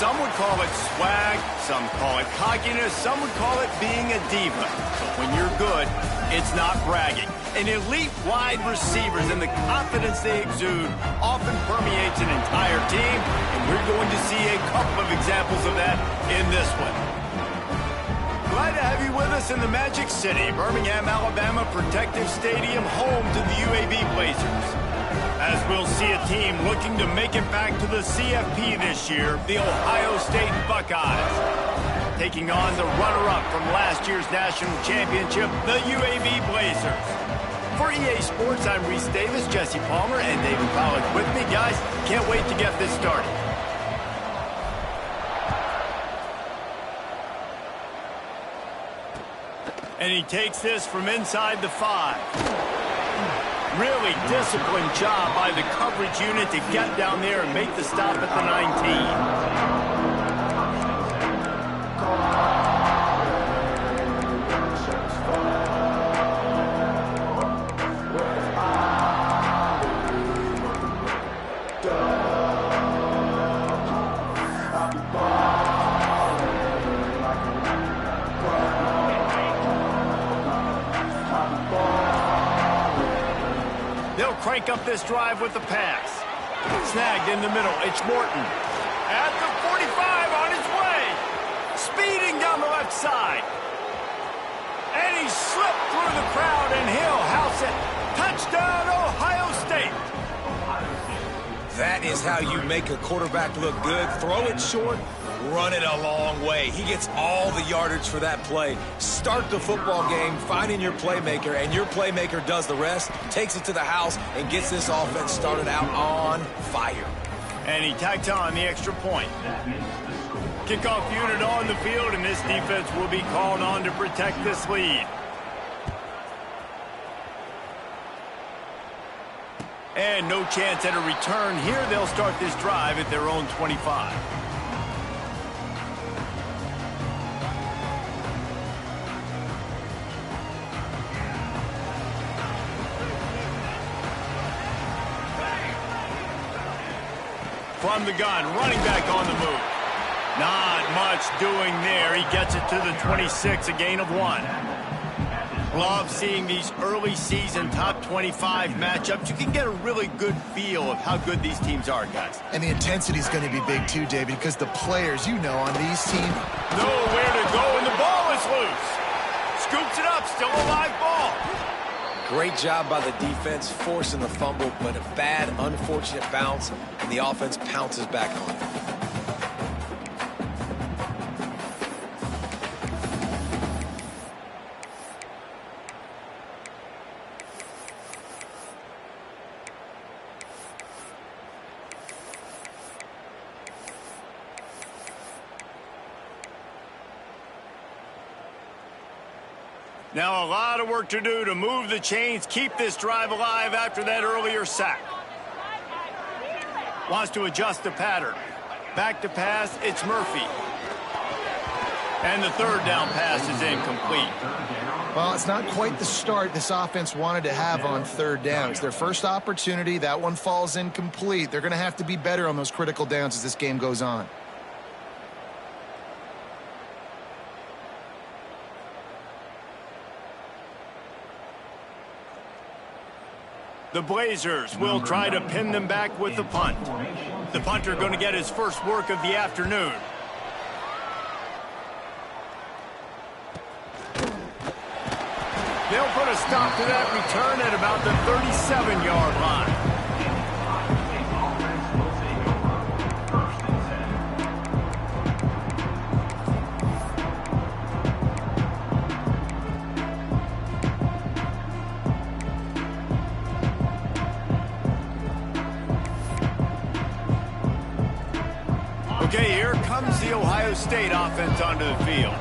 Some would call it swag, some call it cockiness, some would call it being a diva. But when you're good, it's not bragging. An elite wide receivers and the confidence they exude often permeates an entire team, and we're going to see a couple of examples of that in this one. Glad to have you with us in the Magic City, Birmingham, Alabama Protective Stadium, home to the UAB Blazers. As we'll see a team looking to make it back to the CFP this year, the Ohio State Buckeyes. Taking on the runner-up from last year's national championship, the UAB Blazers. For EA Sports, I'm Reese Davis, Jesse Palmer, and David Pollack with me. Guys, can't wait to get this started. And he takes this from inside the 5. Really disciplined job by the coverage unit to get down there and make the stop at the 19. Crank up this drive with the pass. Snagged in the middle. It's Morton. At the 45 on his way. Speeding down the left side. And he slipped through the crowd, and he'll house it. Touchdown, Ohio State. That is how you make a quarterback look good. Throw it short, run it a long way. He gets all the yardage for that play. Start the football game finding your playmaker, and your playmaker does the rest, takes it to the house, and gets this offense started out on fire. And he tacks on the extra point. Kickoff unit on the field, and this defense will be called on to protect this lead. And no chance at a return here. They'll start this drive at their own 25. From the gun, running back on the move. Not much doing there. He gets it to the 26, a gain of 1. Love seeing these early season top 25 matchups. You can get a really good feel of how good these teams are, guys. And the intensity is going to be big too, David, because the players, you know, on these teams. Nowhere to go, and the ball is loose. Scoops it up, still a live ball. Great job by the defense, forcing the fumble, but a bad, unfortunate bounce, and the offense pounces back on it. Now a lot of work to do to move the chains, keep this drive alive after that earlier sack. Wants to adjust the pattern. Back to pass, it's Murphy. And the third down pass is incomplete. Well, it's not quite the start this offense wanted to have on third down. It's their first opportunity. That one falls incomplete. They're going to have to be better on those critical downs as this game goes on. The Blazers will try to pin them back with the punt. The punter going to get his first work of the afternoon. They'll put a stop to that return at about the 37-yard line. Okay, here comes the Ohio State offense onto the field.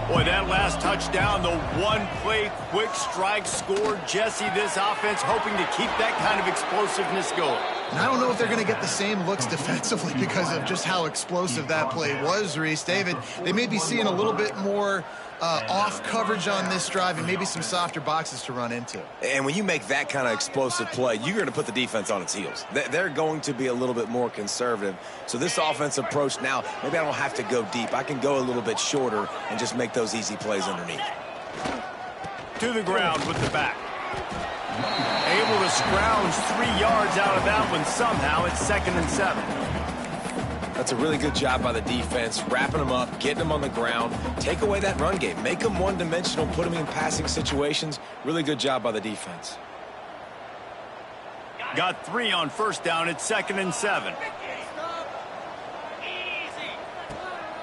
Boy, that last touchdown, the one-play quick strike scored. Jesse, this offense hoping to keep that kind of explosiveness going. And I don't know if they're going to get the same looks defensively because of just how explosive that play was, Reese. David, they may be seeing a little bit more off coverage on this drive and maybe some softer boxes to run into. And when you make that kind of explosive play, you're going to put the defense on its heels. They're going to be a little bit more conservative. So this offensive approach now, maybe I don't have to go deep. I can go a little bit shorter and just make those easy plays underneath. To the ground with the back. Able to scrounge 3 yards out of that one somehow. It's 2nd and 7. That's a really good job by the defense, wrapping them up, getting them on the ground, take away that run game, make them one-dimensional, put them in passing situations. Really good job by the defense. Got 3 on 1st down. It's 2nd and 7.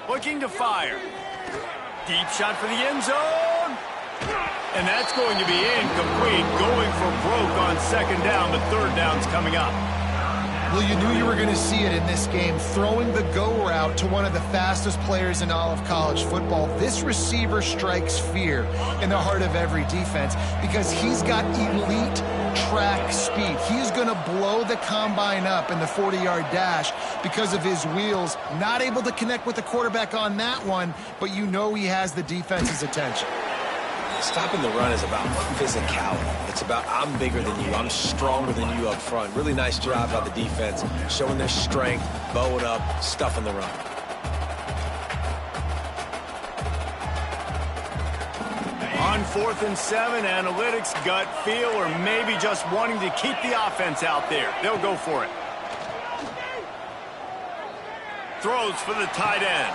Looking to fire. Deep shot for the end zone. And that's going to be incomplete. Going for broke on 2nd down, but 3rd down's coming up. Well, you knew you were going to see it in this game, throwing the go route to one of the fastest players in all of college football. This receiver strikes fear in the heart of every defense because he's got elite track speed. He's going to blow the combine up in the 40-yard dash because of his wheels. Not able to connect with the quarterback on that one, but you know he has the defense's attention. Stopping the run is about physicality. It's about I'm bigger than you. I'm stronger than you up front. Really nice job by the defense, showing their strength, bowing up, stuffing the run. On 4th and 7, analytics, gut feel, or maybe just wanting to keep the offense out there. They'll go for it. Throws for the tight end.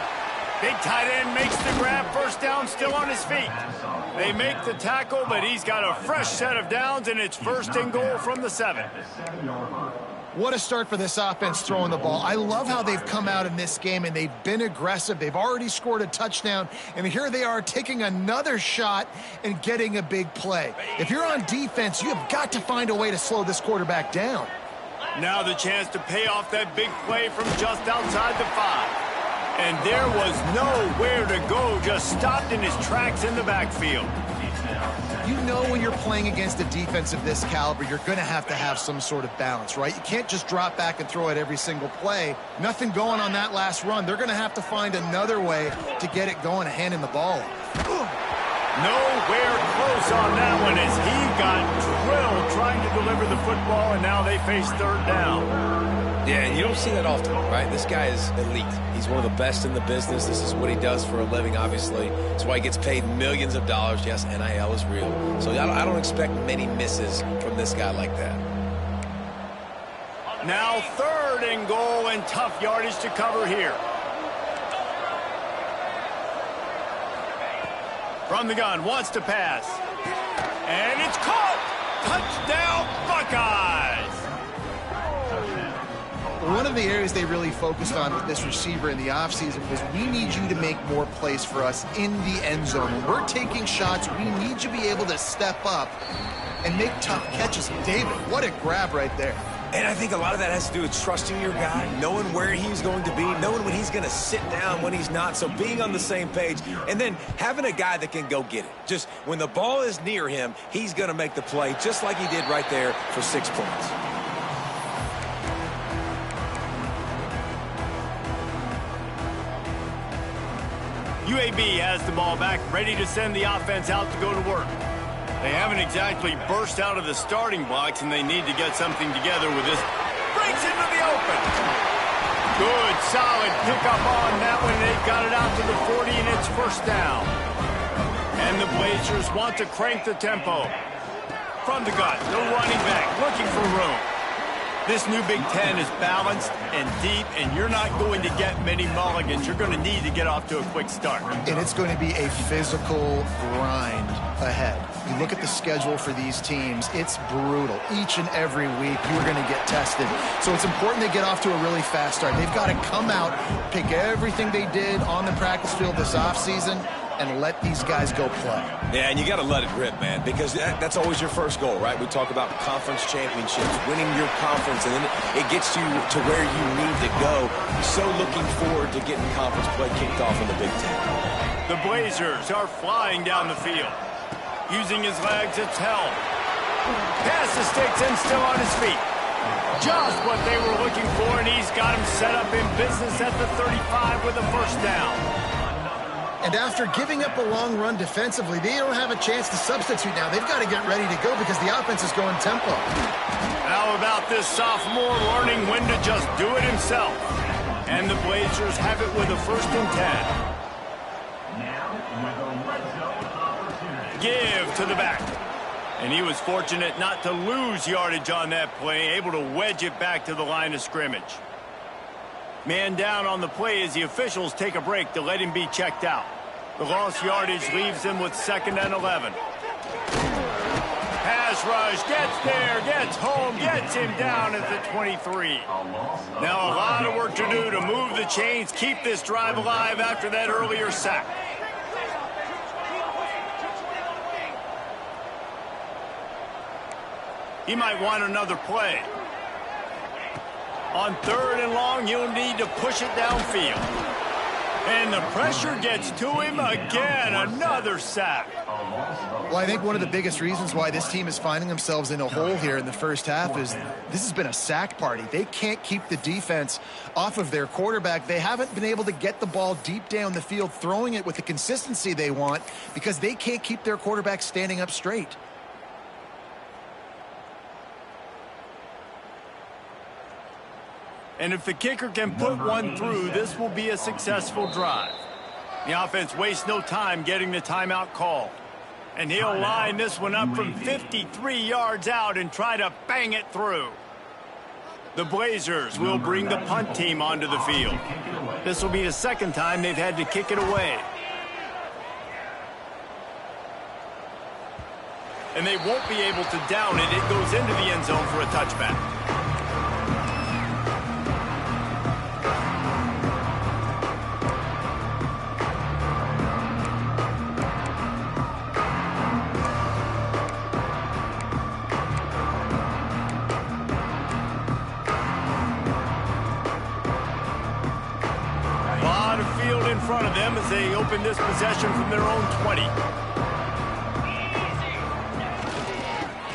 Big tight end makes the grab. 1st down, still on his feet. They make the tackle, but he's got a fresh set of downs, and it's 1st and goal from the 7. What a start for this offense throwing the ball. I love how they've come out in this game, and they've been aggressive. They've already scored a touchdown, and here they are taking another shot and getting a big play. If you're on defense, you have got to find a way to slow this quarterback down. Now the chance to pay off that big play from just outside the 5. And there was nowhere to go, just stopped in his tracks in the backfield. You know when you're playing against a defense of this caliber, you're going to have some sort of balance, right? You can't just drop back and throw it every single play. Nothing going on that last run. They're going to have to find another way to get it going and handing the ball off. Nowhere close on that one as he got drilled trying to deliver the football, and now they face 3rd down. Yeah, and you don't see that often, right? This guy is elite. He's one of the best in the business. This is what he does for a living, obviously. That's why he gets paid millions of dollars. Yes, NIL is real. So I don't expect many misses from this guy like that. Now 3rd and goal, and tough yardage to cover here. From the gun, wants to pass. And it's caught! Touchdown, Buckeyes! One of the areas they really focused on with this receiver in the offseason was we need you to make more plays for us in the end zone. When we're taking shots, we need you to be able to step up and make tough catches. David, what a grab right there. And I think a lot of that has to do with trusting your guy, knowing where he's going to be, knowing when he's going to sit down, when he's not. So being on the same page, and then having a guy that can go get it. Just when the ball is near him, he's going to make the play, just like he did right there for 6 points. UAB has the ball back, ready to send the offense out to go to work. They haven't exactly burst out of the starting blocks, and they need to get something together with this. Breaks into the open. Good, solid pickup on that one. They've got it out to the 40, and it's 1st down. And the Blazers want to crank the tempo. From the gun, the running back looking for room. This new Big Ten is balanced and deep, and you're not going to get many mulligans. You're going to need to get off to a quick start. And it's going to be a physical grind ahead. You look at the schedule for these teams, it's brutal. Each and every week, you're going to get tested. So it's important they get off to a really fast start. They've got to come out, pick everything they did on the practice field this offseason, and let these guys go play. Yeah, and you got to let it rip, man, because that's always your first goal, right? We talk about conference championships, winning your conference, and then it gets you to where you need to go. So looking forward to getting conference play kicked off in the Big Ten. The Blazers are flying down the field. Using his legs, it's held. Pass the sticks and still on his feet. Just what they were looking for, and he's got him set up in business at the 35 with a 1st down. And after giving up a long run defensively, they don't have a chance to substitute now. They've got to get ready to go because the offense is going tempo. How about this sophomore learning when to just do it himself? And the Blazers have it with a 1st and 10. Give to the back. And he was fortunate not to lose yardage on that play, able to wedge it back to the line of scrimmage. Man down on the play as the officials take a break to let him be checked out. The lost yardage leaves him with 2nd and 11. Pass rush, gets there, gets home, gets him down at the 23. Now a lot of work to do to move the chains, keep this drive alive after that earlier sack. He might want another play. On 3rd and long, you'll need to push it downfield. And the pressure gets to him again. Another sack. Well, I think one of the biggest reasons why this team is finding themselves in a hole here in the first half is this has been a sack party. They can't keep the defense off of their quarterback. They haven't been able to get the ball deep down the field, throwing it with the consistency they want because they can't keep their quarterback standing up straight. And if the kicker can put one through, this will be a successful drive. The offense wastes no time getting the timeout called. And he'll line this one up from 53 yards out and try to bang it through. The Blazers will bring the punt team onto the field. This will be the 2nd time they've had to kick it away. And they won't be able to down it. It goes into the end zone for a touchback. Front of them as they open this possession from their own 20.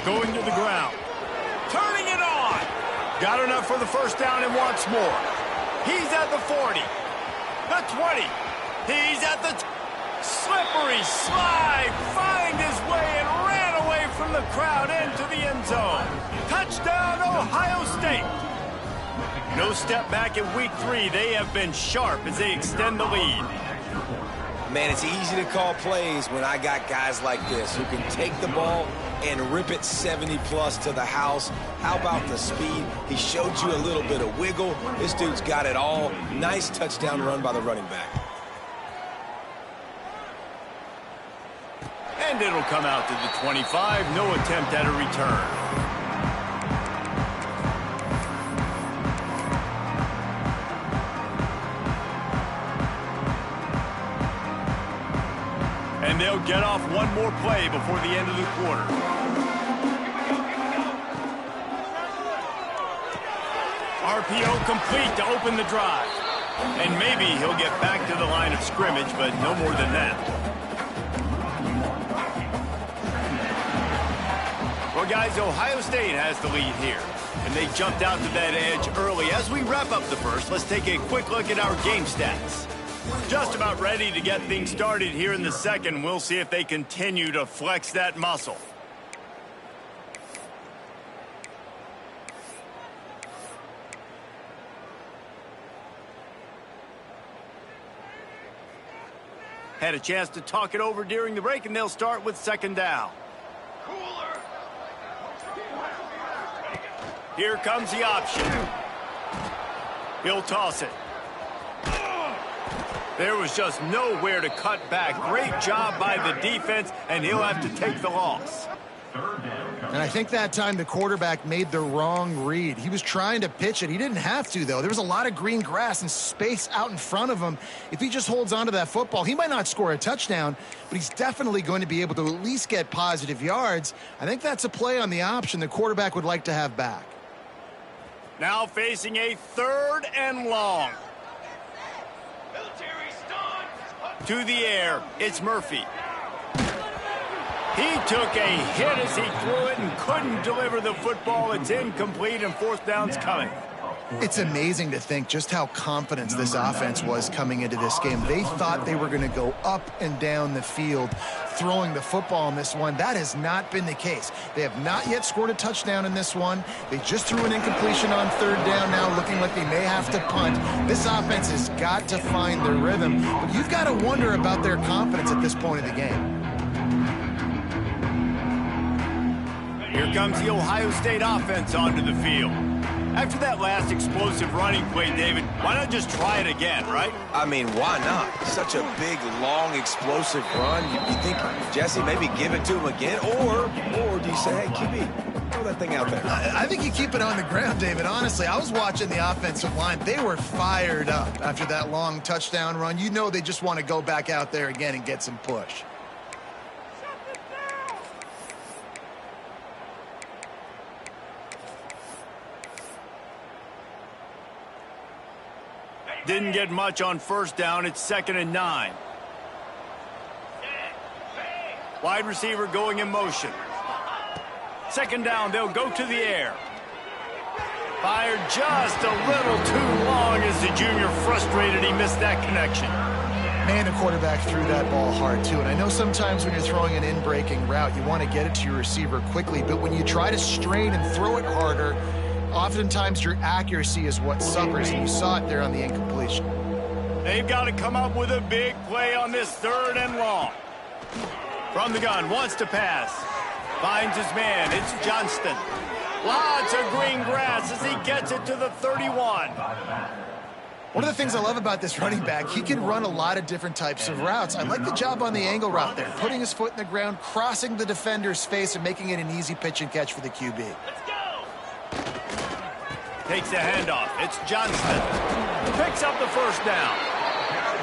Going to the ground. Turning it on. Got enough for the 1st down and wants more. He's at the 40. The 20. He's at the slippery slide. Find his way and ran away from the crowd into the end zone. Touchdown, Ohio State. No step back in week 3. They have been sharp as they extend the lead. Man, it's easy to call plays when I got guys like this who can take the ball and rip it 70-plus to the house. How about the speed? He showed you a little bit of wiggle. This dude's got it all. Nice touchdown run by the running back. And it'll come out to the 25. No attempt at a return. And they'll get off one more play before the end of the quarter. RPO complete to open the drive. And maybe he'll get back to the line of scrimmage, but no more than that. Well, guys, Ohio State has the lead here. And they jumped out to that edge early. As we wrap up the first, let's take a quick look at our game stats. Just about ready to get things started here in the second. We'll see if they continue to flex that muscle. Had a chance to talk it over during the break, and they'll start with 2nd down. Here comes the option. He'll toss it. There was just nowhere to cut back. Great job by the defense, and he'll have to take the loss. And I think that time the quarterback made the wrong read. He was trying to pitch it. He didn't have to, though. There was a lot of green grass and space out in front of him. If he just holds on to that football, he might not score a touchdown, but he's definitely going to be able to at least get positive yards. I think that's a play on the option the quarterback would like to have back. Now facing a 3rd and long. To the air, it's Murphy. He took a hit as he threw it and couldn't deliver the football. It's incomplete, and 4th down's coming. It's amazing to think just how confident this offense was coming into this game. They thought they were going to go up and down the field throwing the football in this one. That has not been the case. They have not yet scored a touchdown in this one. They just threw an incompletion on third down now, looking like they may have to punt. This offense has got to find their rhythm, but you've got to wonder about their confidence at this point of the game. Here comes the Ohio State offense onto the field. After that last explosive running play, David, why not just try it again, right? I mean, why not? Such a big, long, explosive run. You think, Jesse, maybe give it to him again? Or do you say, hey, QB, throw that thing out there? I think you keep it on the ground, David. Honestly, I was watching the offensive line. They were fired up after that long touchdown run. You know they just want to go back out there again and get some push. Didn't get much on first down. It's 2nd and 9. Wide receiver going in motion. 2nd down, they'll go to the air. Fired just a little too long as the junior frustrated he missed that connection. Man, the quarterback threw that ball hard, too. And I know sometimes when you're throwing an in-breaking route, you want to get it to your receiver quickly. But when you try to strain and throw it harder, oftentimes your accuracy is what suffers, and you saw it there on the incompletion. They've got to come up with a big play on this 3rd and long. From the gun, wants to pass. Finds his man. It's Johnston. Lots of green grass as he gets it to the 31. One of the things I love about this running back, he can run a lot of different types of routes. I like the job on the angle route there, putting his foot in the ground, crossing the defender's face, and making it an easy pitch and catch for the QB. Takes the handoff. It's Johnston. Picks up the first down.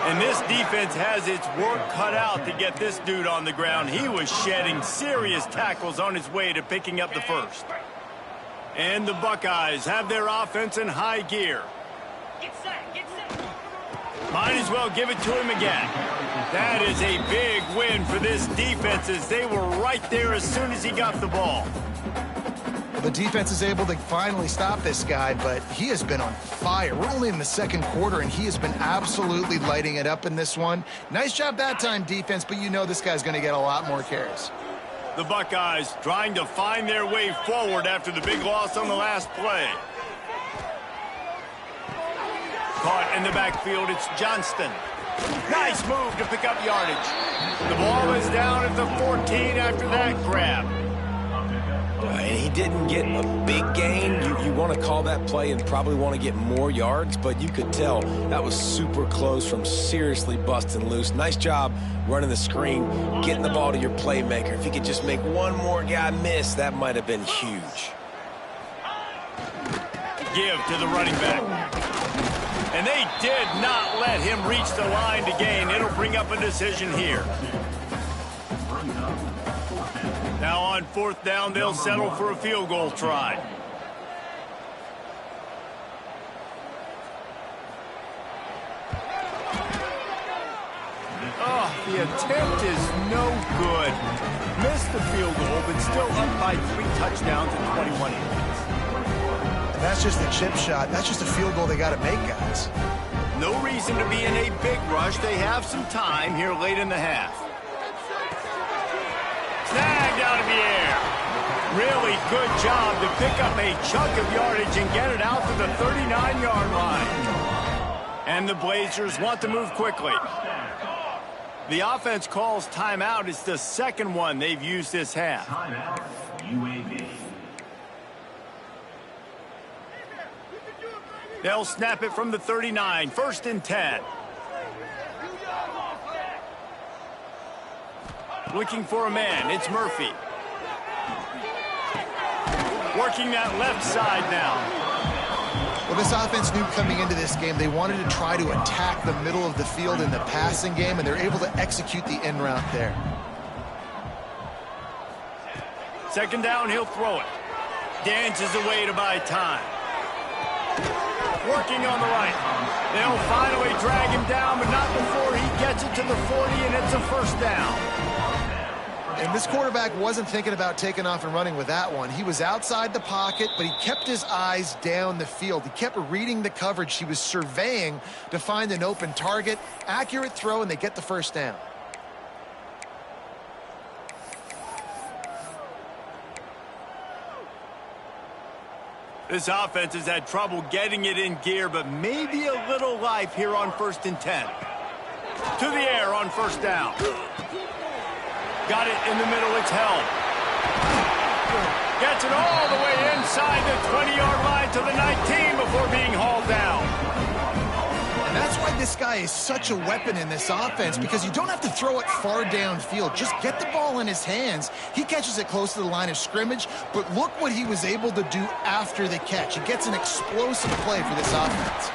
And this defense has its work cut out to get this dude on the ground. He was shedding serious tackles on his way to picking up the first. And the Buckeyes have their offense in high gear. Might as well give it to him again. That is a big win for this defense as they were right there as soon as he got the ball. The defense is able to finally stop this guy, but he has been on fire. We're only in the 2nd quarter, and he has been absolutely lighting it up in this one. Nice job that time, defense, but you know this guy's going to get a lot more carries. The Buckeyes trying to find their way forward after the big loss on the last play. Caught in the backfield, it's Johnston. Nice move to pick up yardage. The ball is down at the 14 after that grab. And he didn't get a big gain. You want to call that play and probably want to get more yards, but you could tell that was super close from seriously busting loose. Nice job running the screen, getting the ball to your playmaker. If he could just make one more guy miss, that might have been huge. Give to the running back. And they did not let him reach the line to gain. It'll bring up a decision here. Now on 4th down, they'll settle for a field goal try. Oh, the attempt is no good. Missed the field goal, but still up by 3 touchdowns in 21 innings. And that's just a chip shot. That's just a field goal they got to make, guys. No reason to be in a big rush. They have some time here late in the half. Snagged out of the air. Really good job to pick up a chunk of yardage and get it out to the 39-yard line. And the Blazers want to move quickly. The offense calls timeout. It's the 2nd one they've used this half. Timeout, UAB. They'll snap it from the 39. 1st and 10. Looking for a man. It's Murphy. Working that left side now. Well, this offense knew coming into this game they wanted to try to attack the middle of the field in the passing game, and they're able to execute the in route there. 2nd down, he'll throw it. Dances away to buy time. Working on the right. They'll finally drag him down, but not before he gets it to the 40, and it's a 1st down. And this quarterback wasn't thinking about taking off and running with that one. He was outside the pocket, but he kept his eyes down the field. He kept reading the coverage. He was surveying to find an open target. Accurate throw, and they get the first down. This offense has had trouble getting it in gear, but maybe a little life here on 1st and 10. To the air on 1st down. Got it in the middle, it's held. Gets it all the way inside the 20-yard line to the 19 before being hauled down. And that's why this guy is such a weapon in this offense, because you don't have to throw it far downfield. Just get the ball in his hands. He catches it close to the line of scrimmage, but look what he was able to do after the catch. He gets an explosive play for this offense.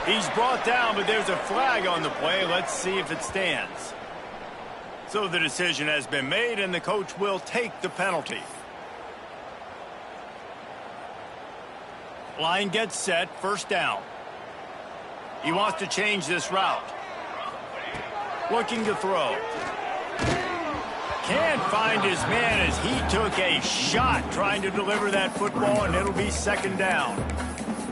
He's brought down, but there's a flag on the play. Let's see if it stands. So the decision has been made, and the coach will take the penalty. Line gets set, 1st down. He wants to change this route. Looking to throw. Can't find his man as he took a shot trying to deliver that football, and it'll be 2nd down.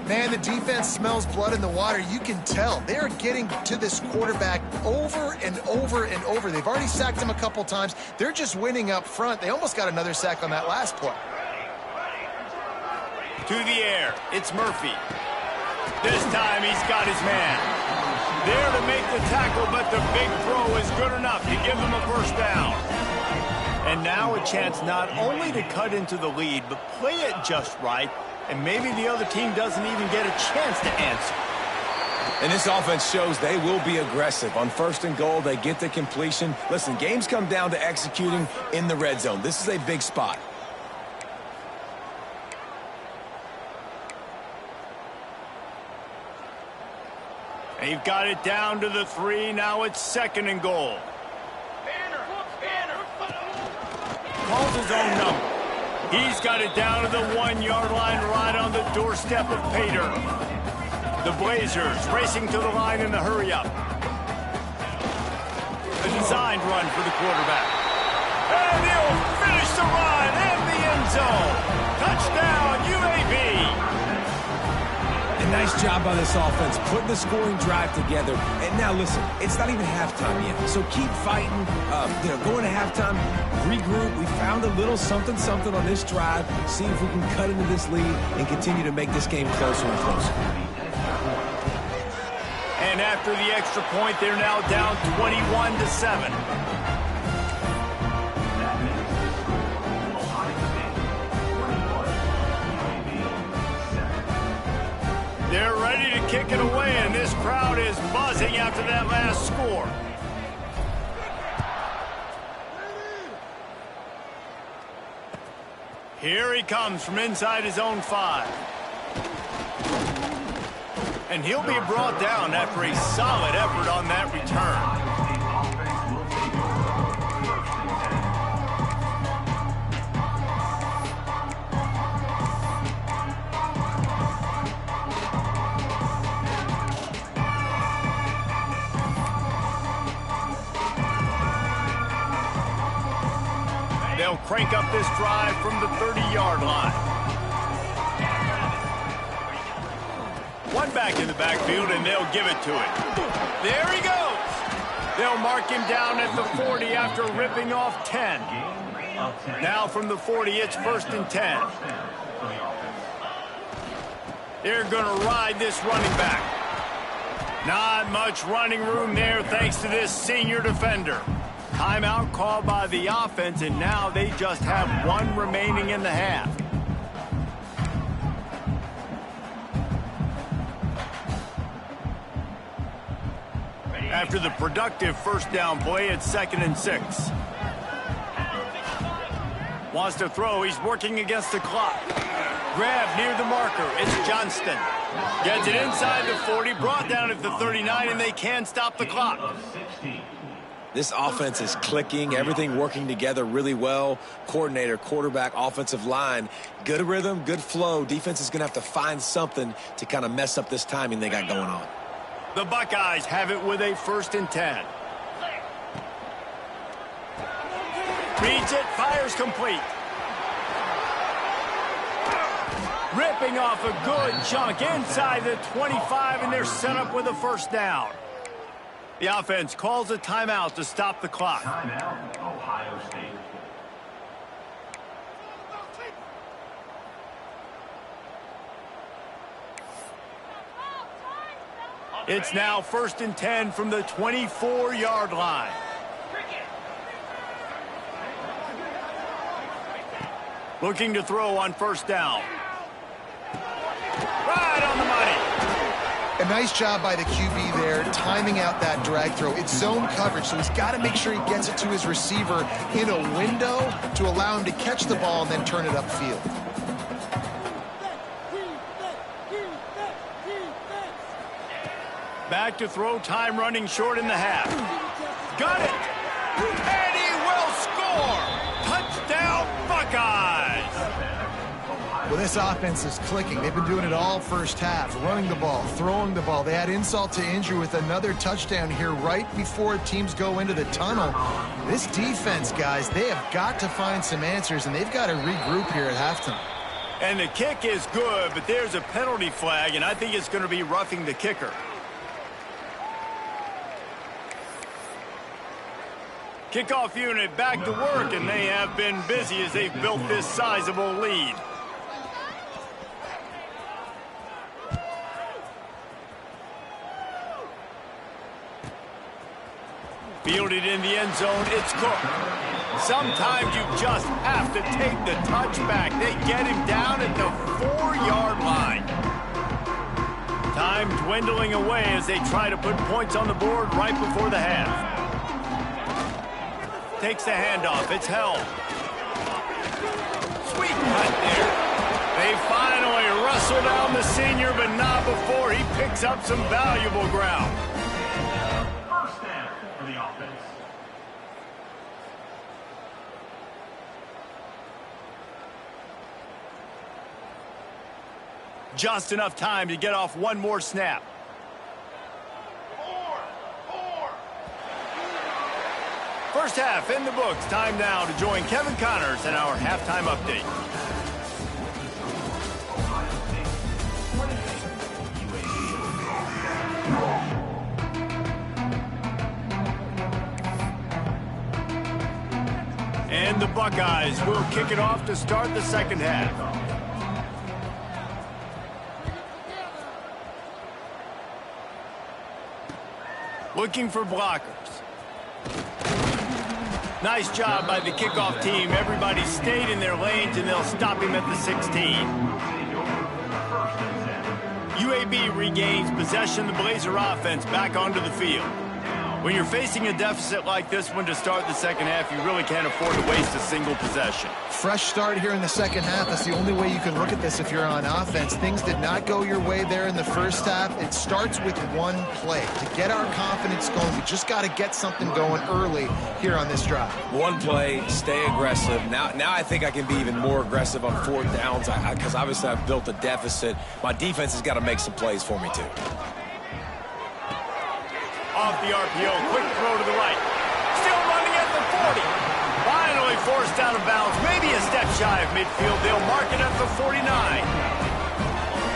Man, the defense smells blood in the water. You can tell. They're getting to this quarterback over and over and over. They've already sacked him a couple times. They're just winning up front. They almost got another sack on that last play. To the air, it's Murphy. This time he's got his man. There to make the tackle, but the big throw is good enough to give them a 1st down. And now a chance not only to cut into the lead, but play it just right, and maybe the other team doesn't even get a chance to answer. And this offense shows they will be aggressive. On 1st and goal, they get the completion. Listen, games come down to executing in the red zone. This is a big spot. They've got it down to the 3. Now it's 2nd and goal. Calls his own number. He's got it down to the 1-yard line right on the doorstep of Pater. The Blazers racing to the line in the hurry-up. A designed run for the quarterback. And he'll finish the run in the end zone. Touchdown, UAB. Nice job by this offense, putting the scoring drive together. And now, listen, it's not even halftime yet. So keep fighting, going to halftime, regroup. We found a little something on this drive. See if we can cut into this lead and continue to make this game closer and closer. And after the extra point, they're now down 21-7. They're ready to kick it away, and this crowd is buzzing after that last score. Here he comes from inside his own 5. And he'll be brought down after a solid effort on that return. They'll crank up this drive from the 30-yard line. One back in the backfield, and they'll give it to it. There he goes. They'll mark him down at the 40 after ripping off 10. Now from the 40, it's 1st and 10. They're going to ride this running back. Not much running room there thanks to this senior defender. Timeout called by the offense, and now they just have 1 remaining in the half. After the productive 1st down play, it's 2nd and 6. Wants to throw. He's working against the clock. Grab near the marker. It's Johnston. Gets it inside the 40, brought down at the 39, and they can't stop the clock. This offense is clicking, everything working together really well. Coordinator, quarterback, offensive line, good rhythm, good flow. Defense is going to have to find something to kind of mess up this timing they got going on. The Buckeyes have it with a 1st and 10. Reads it, fires complete. Ripping off a good chunk inside the 25, and they're set up with a first down. The offense calls a timeout to stop the clock. Timeout, Ohio State. It's now 1st and 10 from the 24-yard line. Looking to throw on first down. Right on the money. A nice job by the QB there, timing out that drag throw. It's zone coverage, so he's got to make sure he gets it to his receiver in a window to allow him to catch the ball and then turn it upfield. Back to throw, time running short in the half. Got it! And he will score! Touchdown, Buckeyes! Well, this offense is clicking. They've been doing it all first half, running the ball, throwing the ball. They had insult to injury with another touchdown here right before teams go into the tunnel. This defense, guys, they have got to find some answers, and they've got to regroup here at halftime. And the kick is good, but there's a penalty flag, and I think it's going to be roughing the kicker. Kickoff unit back to work, and they have been busy as they've built this sizable lead. Fielded in the end zone, it's Cook. Sometimes you just have to take the touchback. They get him down at the 4-yard line. Time dwindling away as they try to put points on the board right before the half. Takes the handoff. It's held. Sweet cut there. They finally wrestle down the senior, but not before he picks up some valuable ground. First down for the offense. Just enough time to get off one more snap. First half in the books. Time now to join Kevin Connors in our halftime update. And the Buckeyes will kick it off to start the second half. Looking for blockers. Nice job by the kickoff team. Everybody stayed in their lanes, and they'll stop him at the 16. UAB regains possession. The Blazer offense back onto the field. When you're facing a deficit like this one to start the second half, you really can't afford to waste a single possession. Fresh start here in the second half. That's the only way you can look at this if you're on offense. Things did not go your way there in the first half. It starts with one play. To get our confidence going, we just got to get something going early here on this drive. One play, stay aggressive. Now I think I can be even more aggressive on fourth downs because obviously I've built a deficit. My defense has got to make some plays for me too. Off the RPO, quick throw to the right. Still running at the 40. Finally forced out of bounds. Maybe a step shy of midfield. They'll mark it at the 49.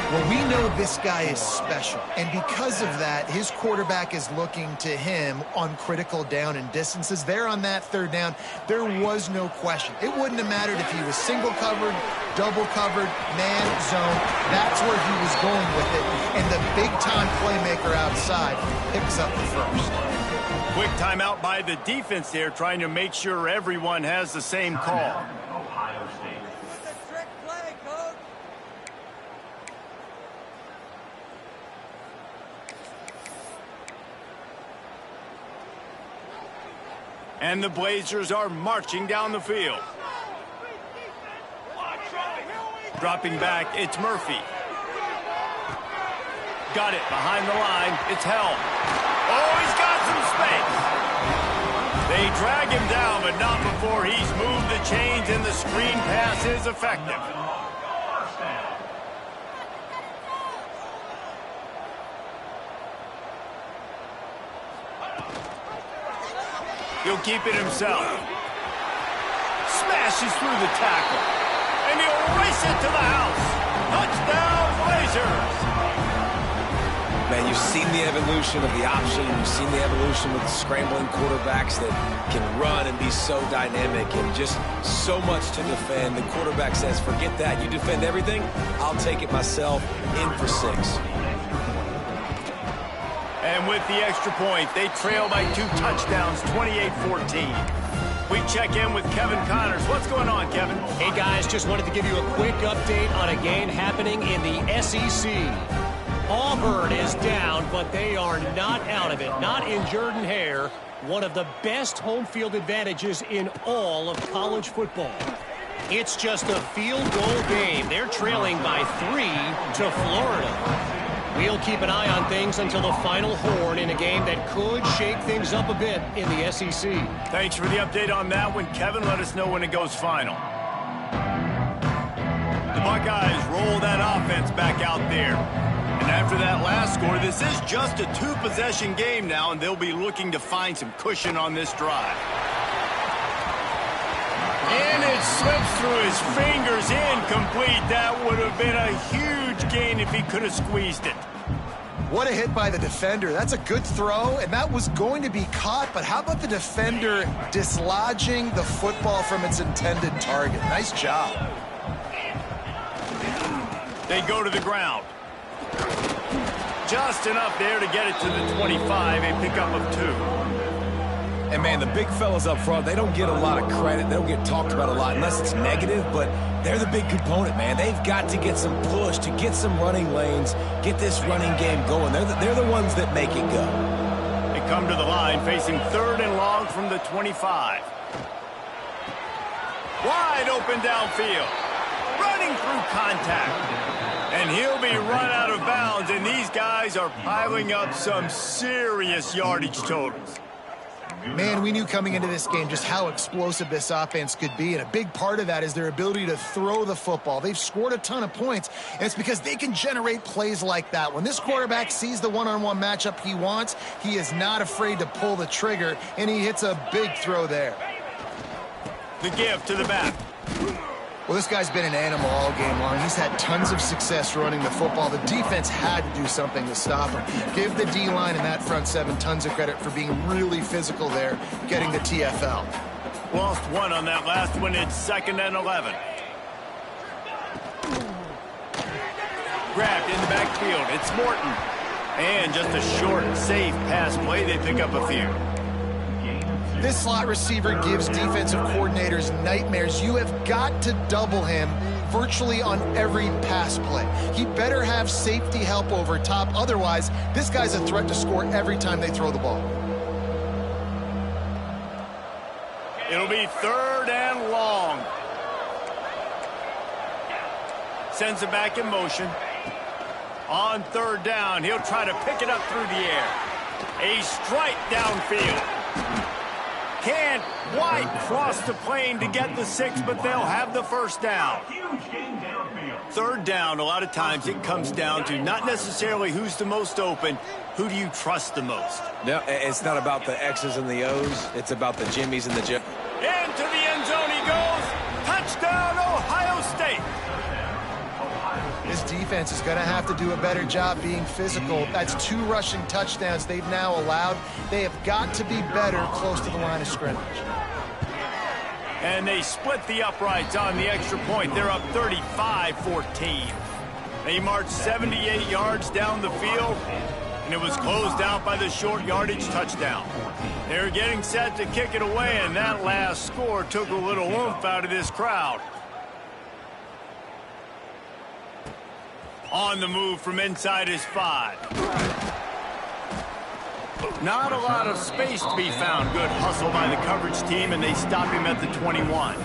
Well, we know this guy is special, and because of that, his quarterback is looking to him on critical down and distances. There on that third down, there was no question. It wouldn't have mattered if he was single covered, double covered, man, zone. That's where he was going with it, and the big-time playmaker outside picks up the first. Quick timeout by the defense there, trying to make sure everyone has the same call. Ohio State. And the Blazers are marching down the field. Dropping back, it's Murphy. Got it behind the line. It's held. Oh, he's got some space. They drag him down, but not before he's moved the chains, and the screen pass is effective. He'll keep it himself. smashes through the tackle. And he'll race it to the house. Touchdown, Blazers! Man, you've seen the evolution of the option. You've seen the evolution with the scrambling quarterbacks that can run and be so dynamic and just so much to defend. The quarterback says, forget that. You defend everything, I'll take it myself. In for 6. And with the extra point, they trail by 2 touchdowns, 28-14. We check in with Kevin Connors. What's going on, Kevin? Hey, guys, just wanted to give you a quick update on a game happening in the SEC. Auburn is down, but they are not out of it. Not in Jordan-Hare, one of the best home field advantages in all of college football. It's just a field goal game. They're trailing by 3 to Florida. We'll keep an eye on things until the final horn in a game that could shake things up a bit in the SEC. Thanks for the update on that one, Kevin. Let us know when it goes final. The Buckeyes roll that offense back out there. And after that last score, this is just a 2-possession game now, and they'll be looking to find some cushion on this drive. And it slips through his fingers, incomplete. That would have been a huge gain if he could have squeezed it. What a hit by the defender. That's a good throw, and that was going to be caught, but how about the defender dislodging the football from its intended target? Nice job. They go to the ground. Just enough there to get it to the 25, a pickup of 2. And, man, the big fellas up front, they don't get a lot of credit. They don't get talked about a lot unless it's negative, but they're the big component, man. They've got to get some push, to get some running lanes, get this running game going. They're the ones that make it go. They come to the line facing 3rd and long from the 25. Wide open downfield. Running through contact. And he'll be run out of bounds, and these guys are piling up some serious yardage totals. Man, we knew coming into this game just how explosive this offense could be, and a big part of that is their ability to throw the football. They've scored a ton of points, and it's because they can generate plays like that. When this quarterback sees the one-on-one matchup he wants, he is not afraid to pull the trigger, and he hits a big throw there. The give to the back. Well, this guy's been an animal all game long. He's had tons of success running the football. The defense had to do something to stop him. Give the D-line and that front 7 tons of credit for being really physical there, getting the TFL. Lost 1 on that last one. It's 2nd and 11. Grabbed in the backfield. It's Morton. And just a short, safe pass play. They pick up a few. This slot receiver gives defensive coordinators nightmares. You have got to double him virtually on every pass play. He better have safety help over top. Otherwise, this guy's a threat to score every time they throw the ball. It'll be 3rd and long. Sends it back in motion. On 3rd down, he'll try to pick it up through the air. A strike downfield. Can't quite cross the plane to get the 6, but they'll have the 1st down. 3rd down, a lot of times it comes down to not necessarily who's the most open, who do you trust the most? No, it's not about the X's and the O's. It's about the Jimmies and the Jim. Into the end zone he goes. Touchdown, Ohio State. This defense is going to have to do a better job being physical. That's 2 rushing touchdowns they've now allowed. They have got to be better close to the line of scrimmage. And they split the uprights on the extra point. They're up 35-14. They marched 78 yards down the field, and it was closed out by the short yardage touchdown. They're getting set to kick it away, and that last score took a little oomph out of this crowd. On the move from inside his 5. Not a lot of space to be found. Good hustle by the coverage team, and they stop him at the 21.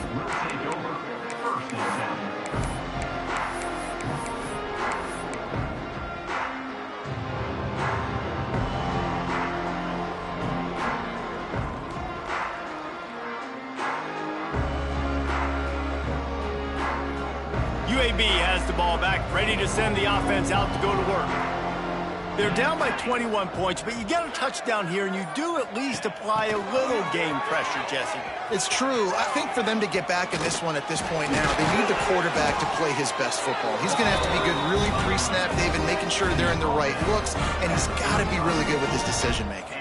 UAB has the ball back, ready to send the offense out to go to work. They're down by 21 points, but you get a touchdown here, and you do at least apply a little game pressure, Jesse. It's true. I think for them to get back in this one at this point now, they need the quarterback to play his best football. He's going to have to be good really pre-snap, David, making sure they're in the right looks, and he's got to be really good with his decision-making.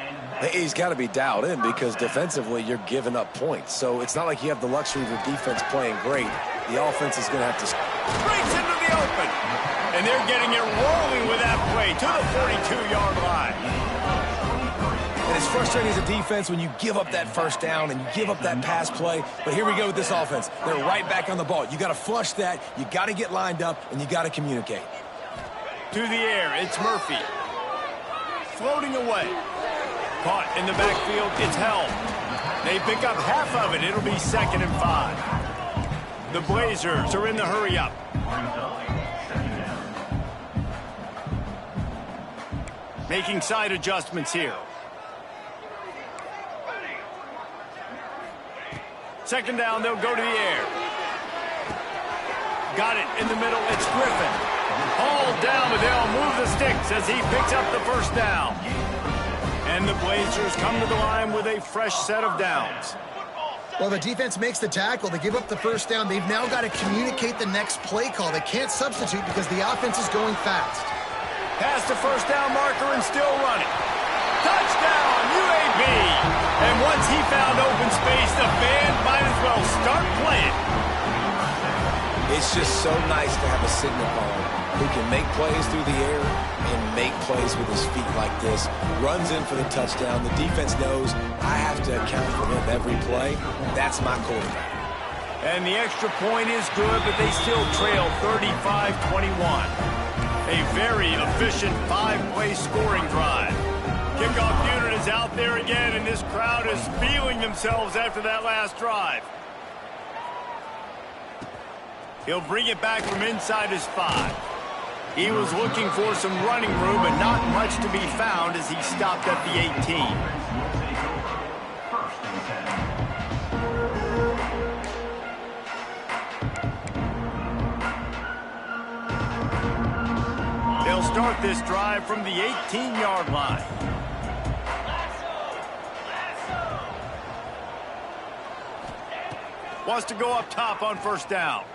He's got to be dialed in because defensively you're giving up points. So it's not like you have the luxury of the defense playing great. The offense is going to have to... Breaks into the open. And they're getting it rolling with that play to the 42-yard line. And it's frustrating as a defense when you give up that first down and you give up that pass play. But here we go with this offense. They're right back on the ball. You got to flush that. You got to get lined up, and you got to communicate. To the air, it's Murphy. Floating away. Caught in the backfield, it's held. They pick up half of it. It'll be 2nd and 5. The Blazers are in the hurry-up. Making side adjustments here. 2nd down, they'll go to the air. Got it in the middle, it's Griffin. Hauled down, but they'll move the sticks as he picks up the first down. And the Blazers come to the line with a fresh set of downs. Well, the defense makes the tackle. They give up the first down. They've now got to communicate the next play call. They can't substitute because the offense is going fast. Past the first down marker and still running. Touchdown, UAB! And once he found open space, the band might as well start playing. It's just so nice to have a signal caller who can make plays through the air and make plays with his feet like this. Runs in for the touchdown. The defense knows I have to account for him every play. That's my quarterback. And the extra point is good, but they still trail 35-21. A very efficient 5-play scoring drive. Kickoff unit is out there again, and this crowd is feeling themselves after that last drive. He'll bring it back from inside his 5. He was looking for some running room, but not much to be found as he stopped at the 18. They'll start this drive from the 18-yard line. Wants to go up top on first down.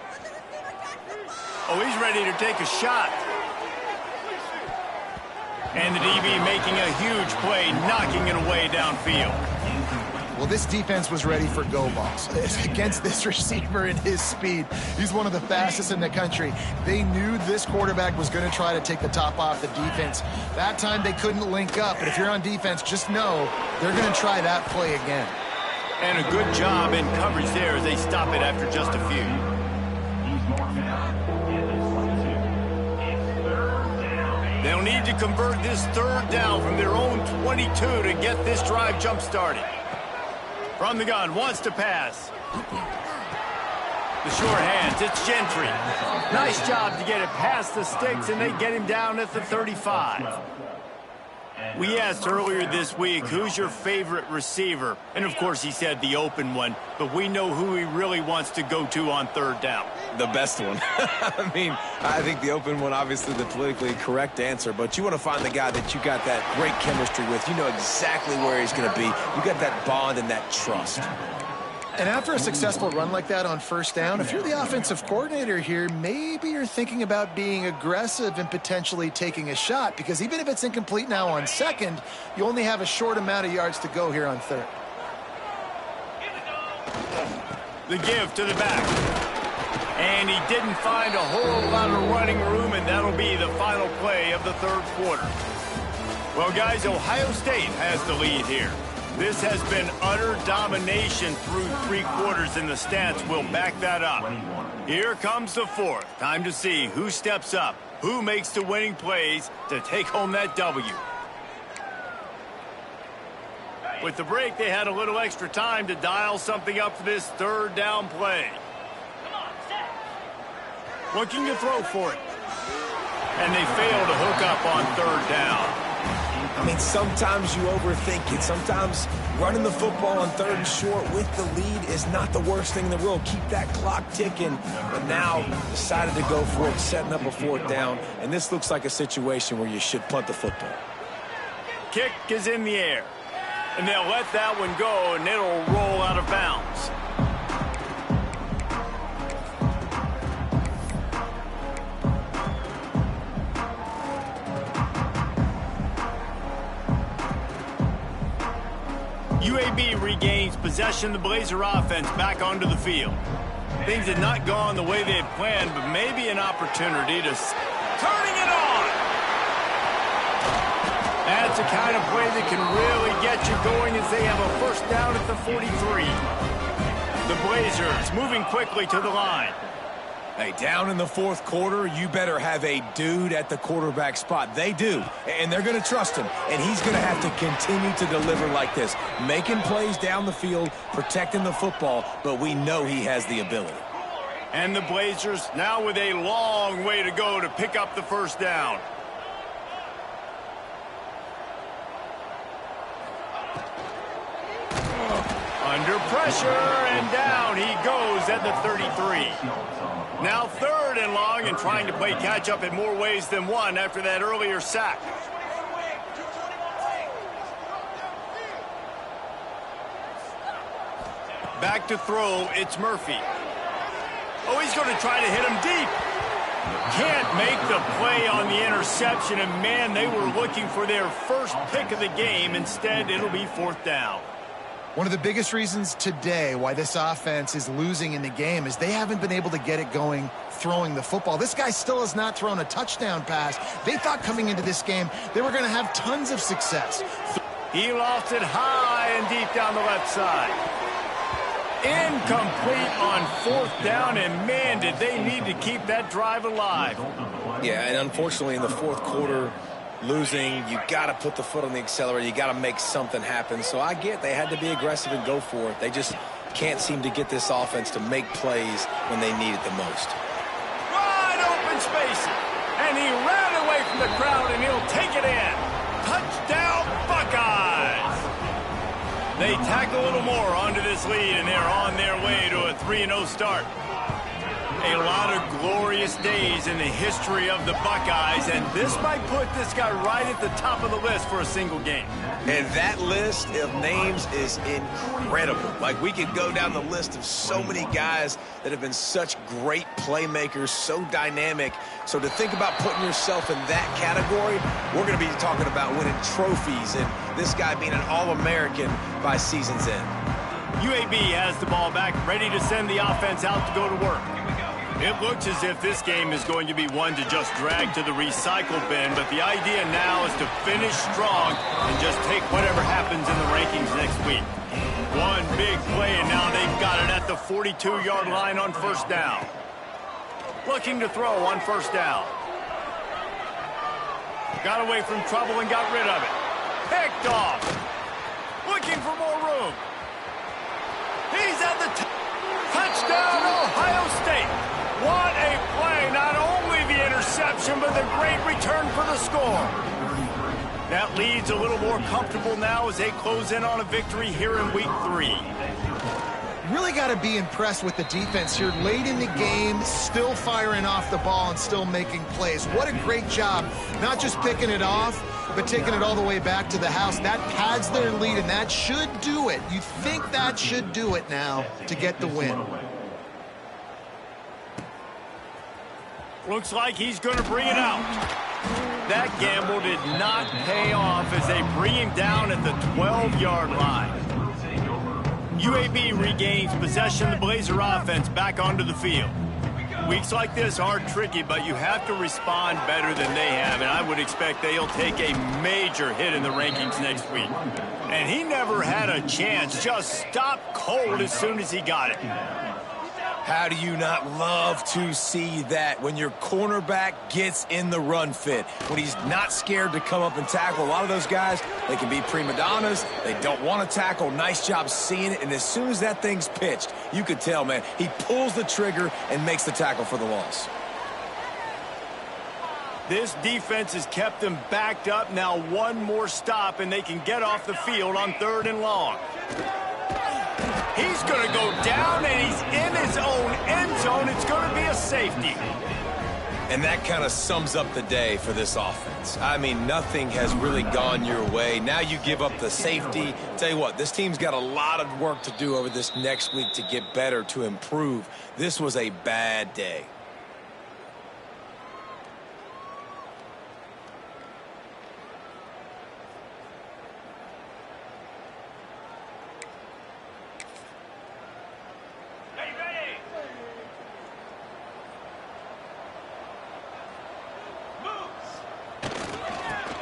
Oh, he's ready to take a shot. And the DB making a huge play, knocking it away downfield. Well, this defense was ready for go balls against this receiver and his speed. He's one of the fastest in the country. They knew this quarterback was going to try to take the top off the defense. That time they couldn't link up, but if you're on defense, just know they're going to try that play again. And a good job in coverage there as they stop it after just a few. They'll need to convert this 3rd down from their own 22 to get this drive jump-started. From the gun, wants to pass. The short hands, it's Gentry. Nice job to get it past the sticks, and they get him down at the 35. We asked earlier this week, who's your favorite receiver? And, of course, he said the open one, but we know who he really wants to go to on 3rd down. The best one. I mean, I think the open one, obviously the politically correct answer, but you want to find the guy that you got that great chemistry with. You know exactly where he's going to be. You got that bond and that trust. And after a successful run like that on first down, if you're the offensive coordinator here, maybe you're thinking about being aggressive and potentially taking a shot, because even if it's incomplete now on 2nd, you only have a short amount of yards to go here on 3rd. The give to the back. And he didn't find a whole lot of running room, and that'll be the final play of the 3rd quarter. Well, guys, Ohio State has the lead here. This has been utter domination through 3 quarters, and the stats will back that up. Here comes the 4th. Time to see who steps up, who makes the winning plays to take home that W. With the break, they had a little extra time to dial something up for this 3rd down play. Looking to throw for it. And they fail to hook up on 3rd down. I mean, sometimes you overthink it. Sometimes running the football on 3rd and short with the lead is not the worst thing in the world. Keep that clock ticking. But now decided to go for it, setting up a 4th down. And this looks like a situation where you should punt the football. Kick is in the air. And they'll let that one go, and it'll roll out of bounds. UAB regains possession of the Blazer offense back onto the field. Things had not gone the way they had planned, but maybe an opportunity to turning it on. That's the kind of play that can really get you going as they have a 1st down at the 43. The Blazers moving quickly to the line. Hey, down in the 4th quarter, you better have a dude at the quarterback spot. They do, and they're going to trust him. And he's going to have to continue to deliver like this, making plays down the field, protecting the football, but we know he has the ability. And the Blazers now with a long way to go to pick up the 1st down. Under pressure, and down he goes at the 33. Now 3rd and long, and trying to play catch-up in more ways than one after that earlier sack. Back to throw, it's Murphy. Oh, he's going to try to hit him deep. Can't make the play on the interception, and man, they were looking for their 1st pick of the game. Instead, it'll be 4th down. One of the biggest reasons today why this offense is losing in the game is they haven't been able to get it going throwing the football. This guy still has not thrown a touchdown pass. They thought coming into this game they were going to have tons of success. He lost it high and deep down the left side. Incomplete on 4th down, and man, did they need to keep that drive alive. Yeah, and unfortunately in the 4th quarter, losing, you got to put the foot on the accelerator. You got to make something happen. So I get they had to be aggressive and go for it. They just can't seem to get this offense to make plays when they need it the most. Wide open space, and he ran away from the crowd, and he'll take it in. Touchdown, Buckeyes! They tack a little more onto this lead, and they're on their way to a 3-0 start. A lot of glorious days in the history of the Buckeyes, and this might put this guy right at the top of the list for a single game. And that list of names is incredible. Like, we could go down the list of so many guys that have been such great playmakers, so dynamic. So to think about putting yourself in that category, we're going to be talking about winning trophies and this guy being an All-American by season's end. UAB has the ball back, ready to send the offense out to go to work. It looks as if this game is going to be one to just drag to the recycle bin, but the idea now is to finish strong and just take whatever happens in the rankings next week. One big play, and now they've got it at the 42-yard line on 1st down. Looking to throw on 1st down. Got away from trouble and got rid of it. Picked off. Looking for more room. He's at the touchdown, Ohio State. What a play. Not only the interception, but the great return for the score. That lead's a little more comfortable now as they close in on a victory here in week 3. Really got to be impressed with the defense here late in the game, still firing off the ball and still making plays. What a great job, not just picking it off, but taking it all the way back to the house. That pads their lead, and that should do it. You think that should do it now to get the win. Looks like he's going to bring it out. That gamble did not pay off as they bring him down at the 12-yard line. UAB regains possession of the Blazer offense back onto the field. Weeks like this are tricky, but you have to respond better than they have, and I would expect they'll take a major hit in the rankings next week. And he never had a chance, just stopped cold as soon as he got it. How do you not love to see that when your cornerback gets in the run fit, when he's not scared to come up and tackle? A lot of those guys, they can be prima donnas. They don't want to tackle. Nice job seeing it. And as soon as that thing's pitched, you could tell, man, he pulls the trigger and makes the tackle for the loss. This defense has kept them backed up. Now one more stop, and they can get off the field on 3rd and long. He's going to go down, and he's in his own end zone. It's going to be a safety. And that kind of sums up the day for this offense. I mean, nothing has really gone your way. Now you give up the safety. Tell you what, this team's got a lot of work to do over this next week to get better, to improve. This was a bad day.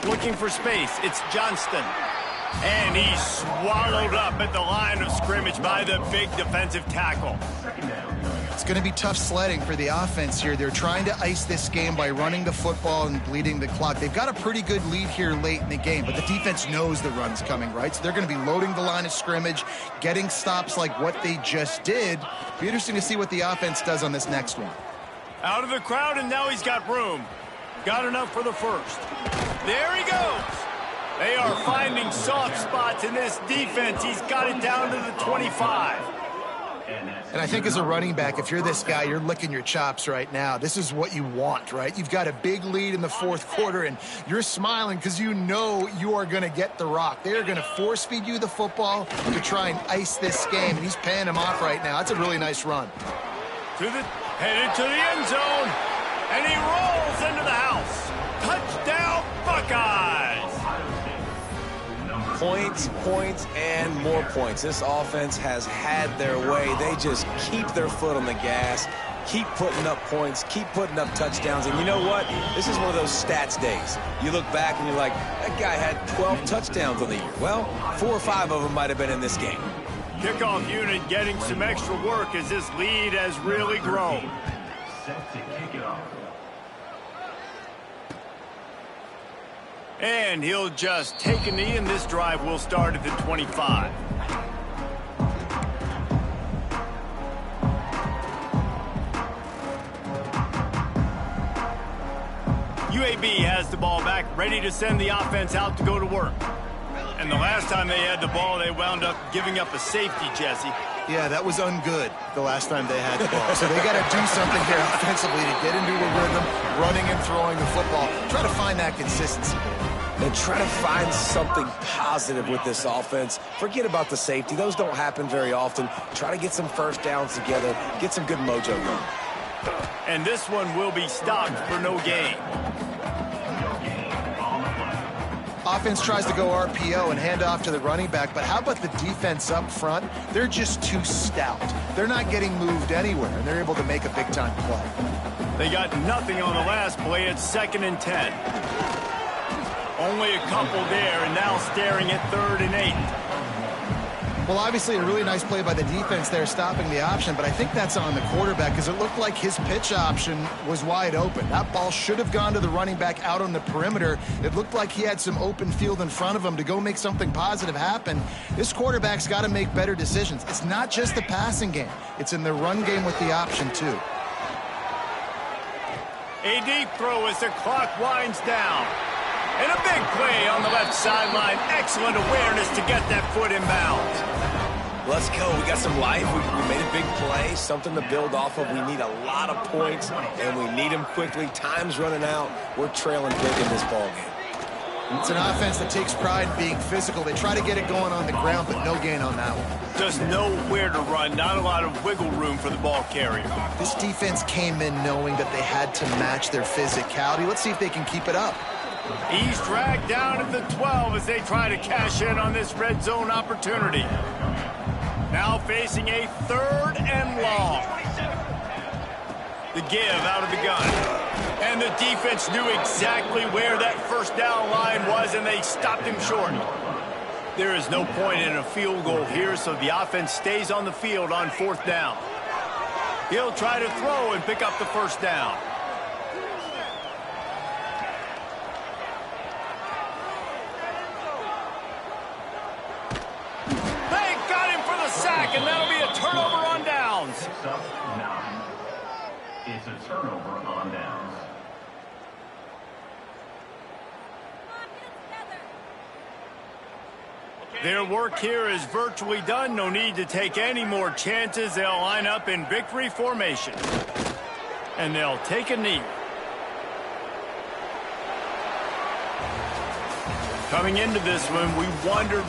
Looking for space. It's Johnston. And he's swallowed up at the line of scrimmage by the big defensive tackle. It's going to be tough sledding for the offense here. They're trying to ice this game by running the football and bleeding the clock. They've got a pretty good lead here late in the game, but the defense knows the run's coming, right? So they're going to be loading the line of scrimmage, getting stops like what they just did. Be interesting to see what the offense does on this next one. Out of the crowd, and now he's got room. Got enough for the first. There he goes. They are finding soft spots in this defense. He's got it down to the 25. And I think as a running back, if you're this guy, you're licking your chops right now. This is what you want, right? You've got a big lead in the 4th quarter, and you're smiling because you know you are going to get the rock. They are going to force feed you the football to try and ice this game, and he's paying him off right now. That's a really nice run. Headed to the end zone, and he rolls into the house. Touchdown, Buckeyes! Points, points, and more points. This offense has had their way. They just keep their foot on the gas, keep putting up points, keep putting up touchdowns. And you know what? This is one of those stats days. You look back and you're like, that guy had 12 touchdowns on the year. Well, 4 or 5 of them might have been in this game. Kickoff unit getting some extra work as this lead has really grown. Set to kick it off. And he'll just take a knee, and this drive will start at the 25. UAB has the ball back, ready to send the offense out to go to work. And the last time they had the ball, they wound up giving up a safety, Jesse. Yeah, that was ungood the last time they had the ball. So they got to do something here offensively to get into a rhythm, running and throwing the football. Try to find that consistency. And try to find something positive with this offense. Forget about the safety. Those don't happen very often. Try to get some first downs together. Get some good mojo going. And this one will be stopped for no gain. Offense tries to go RPO and hand off to the running back, but how about the defense up front? They're just too stout. They're not getting moved anywhere, and they're able to make a big-time play. They got nothing on the last play. It's 2nd and 10. Only a couple there, and now staring at 3rd and 8. Well, obviously, a really nice play by the defense there, stopping the option, but I think that's on the quarterback because it looked like his pitch option was wide open. That ball should have gone to the running back out on the perimeter. It looked like he had some open field in front of him to go make something positive happen. This quarterback's got to make better decisions. It's not just the passing game. It's in the run game with the option, too. A deep throw as the clock winds down. And a big play on the left sideline. Excellent awareness to get that foot in bounds. Let's go. We got some life. We made a big play, something to build off of. We need a lot of points, and we need them quickly. Time's running out. We're trailing big in this ballgame. It's an offense that takes pride in being physical. They try to get it going on the ground, but no gain on that one. Just nowhere to run. Not a lot of wiggle room for the ball carrier. This defense came in knowing that they had to match their physicality. Let's see if they can keep it up. He's dragged down at the 12 as they try to cash in on this red zone opportunity. Now facing a 3rd and long. The give out of the gun. And the defense knew exactly where that first down line was, and they stopped him short. There is no point in a field goal here, so the offense stays on the field on 4th down. He'll try to throw and pick up the first down. And that'll be a turnover on downs. Picks up 9. It's a turnover on downs. Their work here is virtually done. No need to take any more chances. They'll line up in victory formation. And they'll take a knee. Coming into this one, we wondered